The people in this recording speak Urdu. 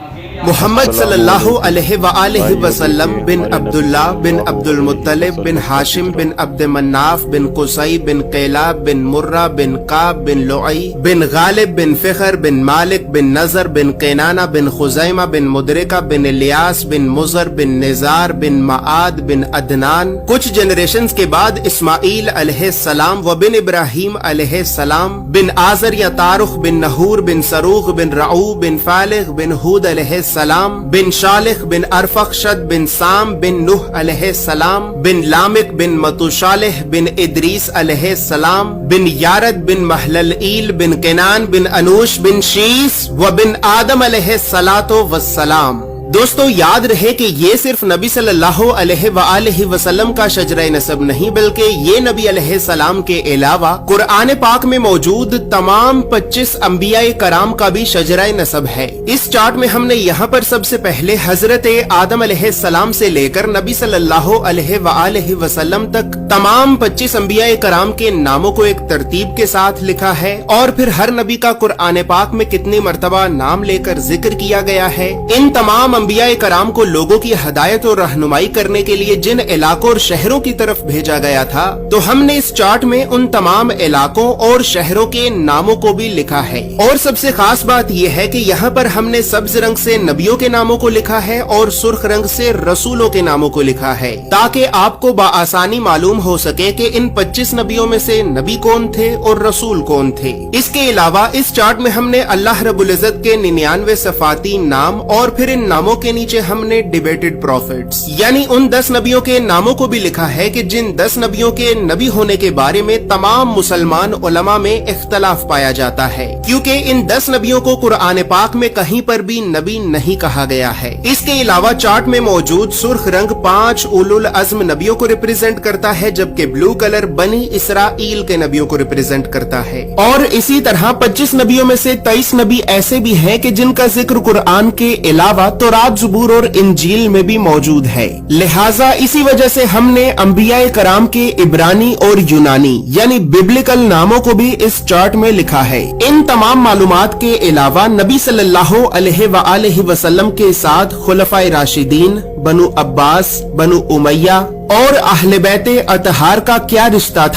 محمد صلی اللہ علیہ وآلہ وسلم بن عبداللہ بن عبد المطلب بن ہاشم بن عبد مناف بن قصی بن قیلاب بن مرہ بن قاب بن لعی بن غالب بن فخر بن مالک بن نظر بن قینانہ بن خزیمہ بن مدرکہ بن الیاس بن مزر بن نزار بن معاد بن عدنان. کچھ جنریشنز کے بعد اسماعیل علیہ السلام و بن ابراہیم علیہ السلام بن آزر یا تارخ بن نحور بن سروغ بن رعو بن فالغ بن ہود علیہ السلام بن شالخ بن ارفخشد بن سام بن نوح علیہ السلام بن لامک بن متوشالح بن ادریس علیہ السلام بن یارد بن محللئیل بن کنان بن انوش بن شیس و بن آدم علیہ السلام. دوستو یاد رہے کہ یہ صرف نبی صلی اللہ علیہ وآلہ وسلم کا شجرہ نسب نہیں بلکہ یہ نبی علیہ السلام کے علاوہ قرآن پاک میں موجود تمام 25 انبیاء کرام کا بھی شجرہ نسب ہے. اس چارٹ میں ہم نے یہاں پر سب سے پہلے حضرت آدم علیہ السلام سے لے کر نبی صلی اللہ علیہ وآلہ وسلم تک تمام 25 انبیاء کرام کے ناموں کو ایک ترتیب کے ساتھ لکھا ہے اور پھر ہر نبی کا قرآن پاک میں کتنی مرتبہ نام لے کر ذکر کیا گیا ہے. ان تمام انبیاء کرام کو لوگوں کی ہدایت اور رہنمائی کرنے کے لیے جن علاقوں اور شہروں کی طرف بھیجا گیا تھا تو ہم نے اس چارٹ میں ان تمام علاقوں اور شہروں کے ناموں کو بھی لکھا ہے. اور سب سے خاص بات یہ ہے کہ یہاں پر ہم نے سبز رنگ سے نبیوں کے ناموں کو لکھا ہے اور سرخ رنگ سے رسولوں کے ناموں کو لکھا ہے تاکہ آپ کو بآسانی معلوم ہو سکے کہ ان 25 نبیوں میں سے نبی کون تھے اور رسول کون تھے. اس کے علاوہ اس چارٹ میں ہم نے اللہ رب العزت کے 99 صفاتی نام اور پھر ان ناموں کے نیچے ہم نے ڈیبیٹڈ پروفیٹس یعنی ان 10 نبیوں کے ناموں کو بھی لکھا ہے کہ جن 10 نبیوں کے نبی ہونے کے بارے میں تمام مسلمان علماء میں اختلاف پایا جاتا ہے کیونکہ ان 10 نبیوں کو قرآن پاک میں کہیں پر بھی نبی نہیں کہا گیا ہے. اس کے علاوہ چارٹ میں موجود سرخ رنگ 5 اولو العزم نبیوں کو ریپرزینٹ کرتا ہے جبکہ بلو کلر بنی اسرائیل کے نبیوں کو ریپرزینٹ کرتا ہے. اور اسی طرح 25 نبیوں میں سے 23 نبی ایسے بھی ہیں کہ جن کا ذکر قرآن کے علاوہ تورات زبور اور انجیل میں بھی موجود ہے. لہٰذا اسی وجہ سے ہم نے انبیاء کرام کے عبرانی اور یونانی یعنی ببلکل ناموں کو بھی اس چارٹ میں لکھا ہے. ان تمام معلومات کے علاوہ نبی صلی اللہ علیہ وآلہ وسلم کے ساتھ خلفائے راشدین، بنو عباس، بنو امیہ اور اہل بیت اطہار کا کیا رشتہ تھا